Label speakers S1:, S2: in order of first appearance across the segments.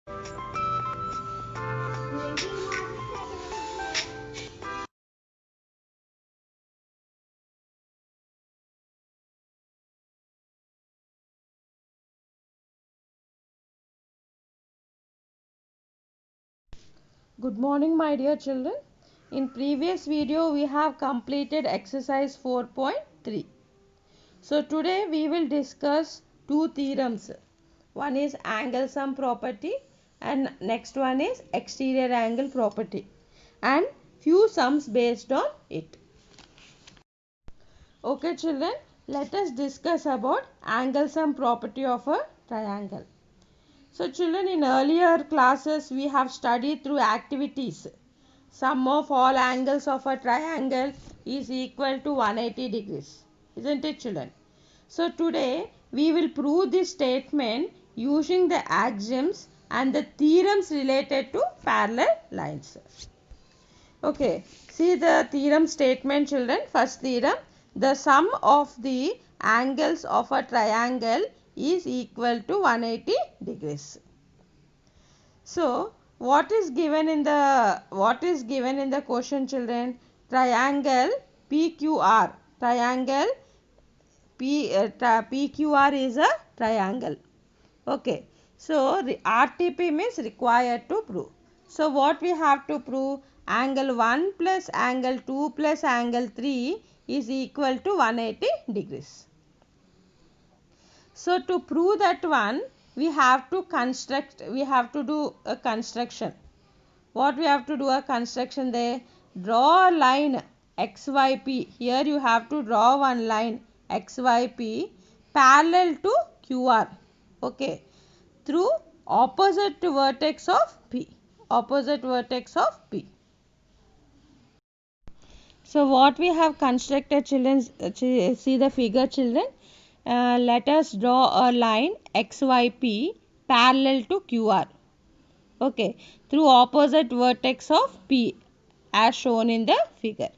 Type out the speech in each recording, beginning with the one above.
S1: Good morning, my dear children. In previous video we have completed exercise 4.3. So today we will discuss two theorems. One is angle sum property and next one is exterior angle property and few sums based on it. Okay children, let us discuss about angle sum property of a triangle. So children, in earlier classes we have studied through activities. Sum of all angles of a triangle is equal to 180 degrees. Isn't it children? So today we will prove this statement using the axioms and the theorems related to parallel lines. Okay, see the theorem statement children. First theorem, the sum of the angles of a triangle is equal to 180 degrees. So what is given in the question children? Triangle PQR. Triangle PQR is a triangle. Okay. So RTP means required to prove. So what we have to prove? Angle 1 plus angle 2 plus angle 3 is equal to 180 degrees. So to prove that one, we have to do a construction. What we have to do a construction there? Draw a line XYP. Here you have to draw one line XYP parallel to QR. Okay. Through opposite vertex of P. Opposite vertex of P. So what we have constructed children, see the figure children. Let us draw a line XYP parallel to QR. Okay, through opposite vertex of P as shown in the figure.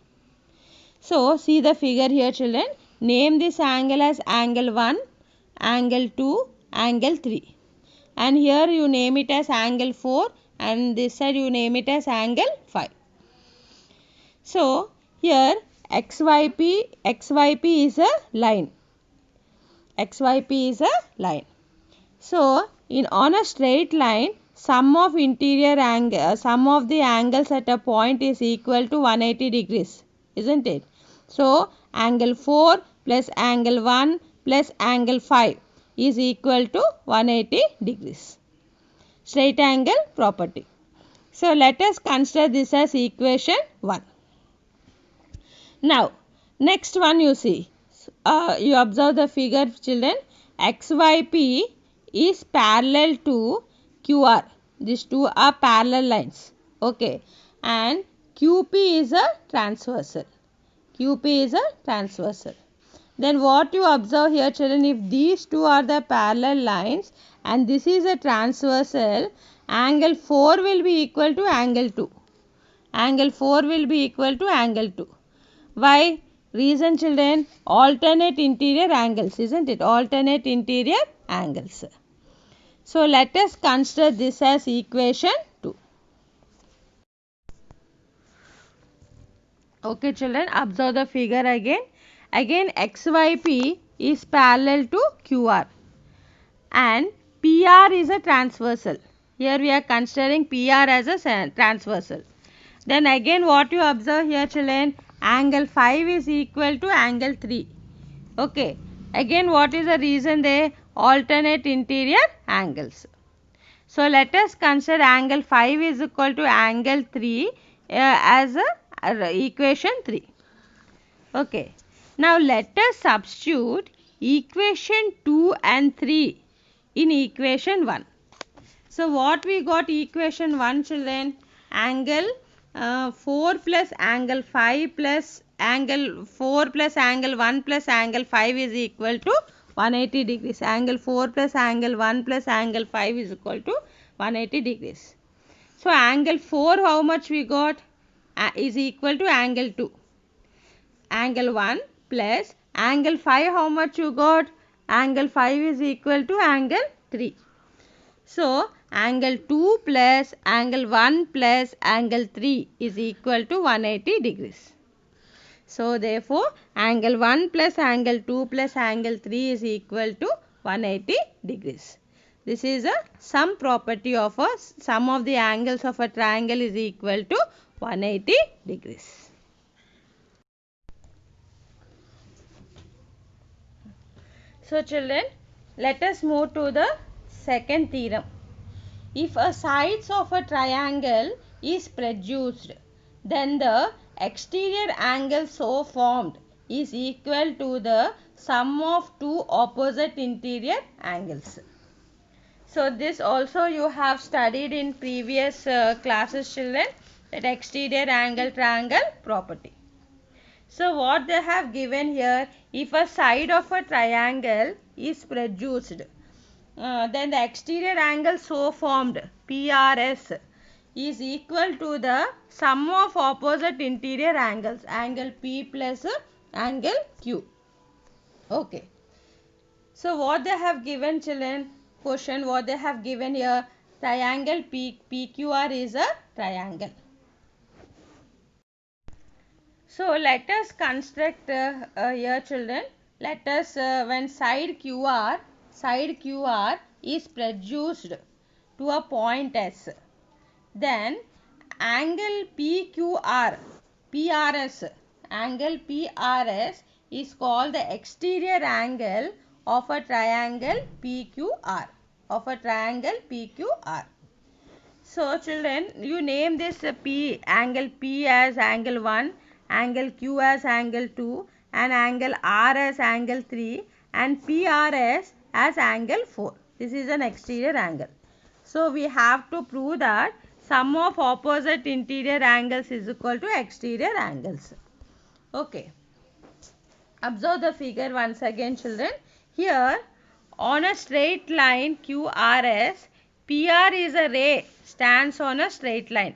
S1: So see the figure here children. Name this angle as angle 1, angle 2, angle 3. And here you name it as angle 4 and this side you name it as angle 5. So here XYP is a line. XYP is a line. So on a straight line, sum of the angles at a point is equal to 180 degrees, isn't it? So angle 4 plus angle 1 plus angle 5 is equal to 180 degrees. Straight angle property. So let us consider this as equation 1. Now next one you see. You observe the figure children. XYP is parallel to QR. These two are parallel lines. Okay. And QP is a transversal. QP is a transversal. Then what you observe here children, if these two are the parallel lines and this is a transversal, angle 4 will be equal to angle 2. Angle 4 will be equal to angle 2. Why? Reason children, alternate interior angles, isn't it? Alternate interior angles. So let us consider this as equation 2. Okay children, observe the figure again. Again XYP is parallel to QR and PR is a transversal. Here we are considering PR as a transversal. Then again what you observe here children, angle 5 is equal to angle 3. Okay. Again what is the reason there? Alternate interior angles. So let us consider angle 5 is equal to angle 3 as equation 3. Okay. Now let us substitute equation 2 and 3 in equation 1. So what we got equation 1 children? Angle 4 plus angle 5 plus angle 4 plus angle 1 plus angle 5 is equal to 180 degrees. Angle 4 plus angle 1 plus angle 5 is equal to 180 degrees. So angle 4 how much we got? Is equal to angle 2. Angle 1 plus angle 5 how much you got? Angle 5 is equal to angle 3. So angle 2 plus angle 1 plus angle 3 is equal to 180 degrees. So therefore angle 1 plus angle 2 plus angle 3 is equal to 180 degrees. This is a sum property of a sum of the angles of a triangle is equal to 180 degrees. So children, let us move to the second theorem. If a sides of a triangle is produced, then the exterior angle so formed is equal to the sum of two opposite interior angles. So this also you have studied in previous classes, children, that exterior angle triangle property. So what they have given here, if a side of a triangle is produced, then the exterior angle so formed PRS is equal to the sum of opposite interior angles, angle P plus angle Q. Okay. So what they have given, children, question what they have given here, triangle PQR is a triangle. So let us construct here, children. Let us when side QR is produced to a point S, then angle angle PRS is called the exterior angle of a triangle PQR, So children, you name this angle P as angle 1, angle Q as angle 2, and angle R as angle 3, and PRS as angle 4. This is an exterior angle. So we have to prove that sum of opposite interior angles is equal to exterior angles. Okay. Observe the figure once again, children. Here on a straight line QRS, PR is a ray, stands on a straight line.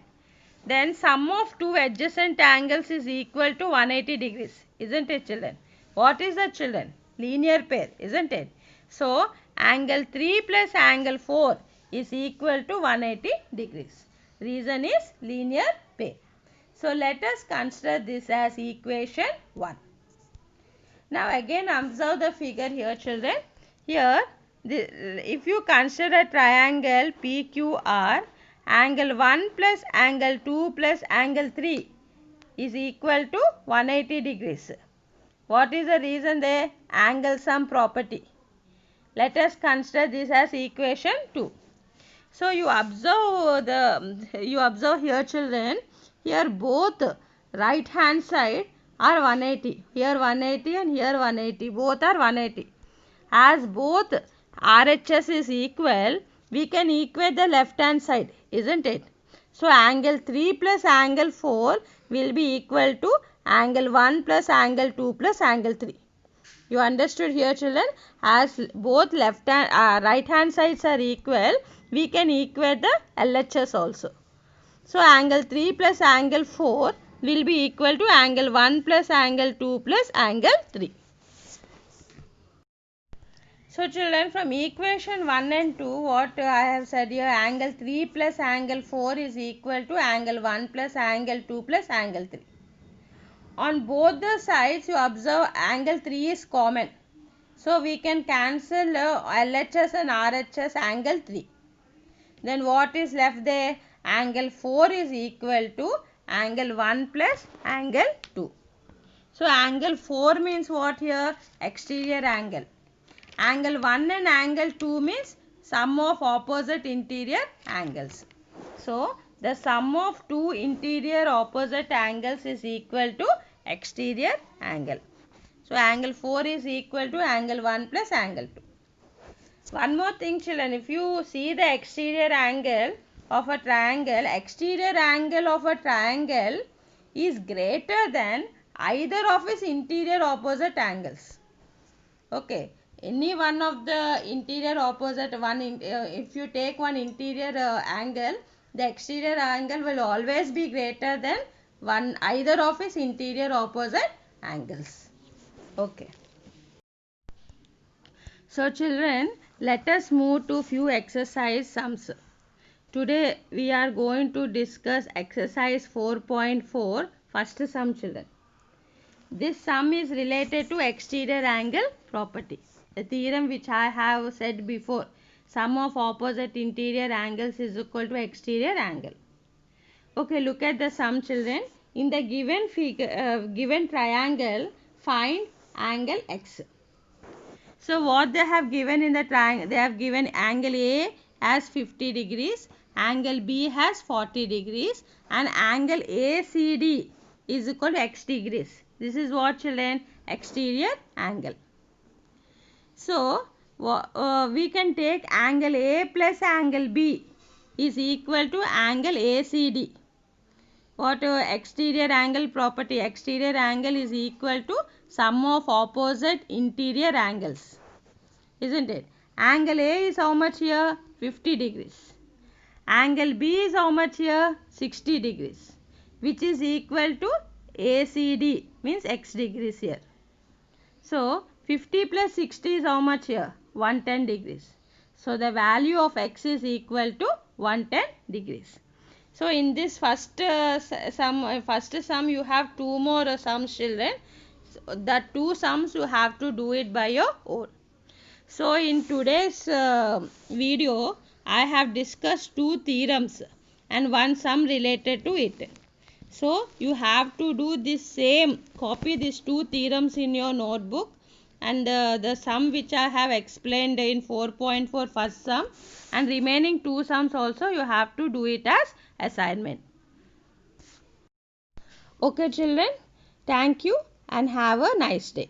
S1: Then sum of two adjacent angles is equal to 180 degrees. Isn't it, children? What is that, children? Linear pair, isn't it? So angle 3 plus angle 4 is equal to 180 degrees. Reason is linear pair. So let us consider this as equation 1. Now again observe the figure here, children. Here if you consider a triangle PQR, angle 1 plus angle 2 plus angle 3 is equal to 180 degrees. What is the reason there? Angle sum property. Let us consider this as equation 2. So you observe here, children. Here both right hand side are 180. Here 180 and here 180. Both are 180. As both RHS is equal, we can equate the left hand side, isn't it? So angle 3 plus angle 4 will be equal to angle 1 plus angle 2 plus angle 3. You understood here, children? As both left and right hand sides are equal, we can equate the LHS also. So angle 3 plus angle 4 will be equal to angle 1 plus angle 2 plus angle 3. So children, from equation 1 and 2, what I have said here, angle 3 plus angle 4 is equal to angle 1 plus angle 2 plus angle 3. On both the sides, you observe angle 3 is common. So we can cancel LHS and RHS angle 3. Then what is left there? Angle 4 is equal to angle 1 plus angle 2. So angle 4 means what here? Exterior angle. Angle 1 and angle 2 means sum of opposite interior angles. So the sum of two interior opposite angles is equal to exterior angle. So angle 4 is equal to angle 1 plus angle 2. One more thing, children, if you see the exterior angle of a triangle, exterior angle of a triangle is greater than either of its interior opposite angles. Okay, any one of the interior opposite one, if you take one interior angle, the exterior angle will always be greater than either of its interior opposite angles. Okay. So children, let us move to few exercise sums. Today we are going to discuss exercise 4.4 first sum, children. This sum is related to exterior angle property, a theorem which I have said before. Sum of opposite interior angles is equal to exterior angle. Okay, look at the sum, children. In the given figure, given triangle, find angle x. So what they have given in the triangle, they have given angle A as 50 degrees, angle B has 40 degrees, and angle ACD is equal to x degrees. This is what, children? Exterior angle. So we can take angle A plus angle B is equal to angle ACD. What exterior angle property? Exterior angle is equal to sum of opposite interior angles, isn't it? Angle A is how much here? 50 degrees. Angle B is how much here? 60 degrees, which is equal to ACD, means x degrees here. So 50 plus 60 is how much here? 110 degrees. So the value of x is equal to 110 degrees. So in this first sum you have two more sums, children. So the two sums you have to do it by your own. So in today's video I have discussed two theorems and one sum related to it. So you have to do this same, copy these two theorems in your notebook, and the sum which I have explained in 4.4 first sum, and remaining two sums also you have to do it as assignment. Okay, children, thank you and have a nice day.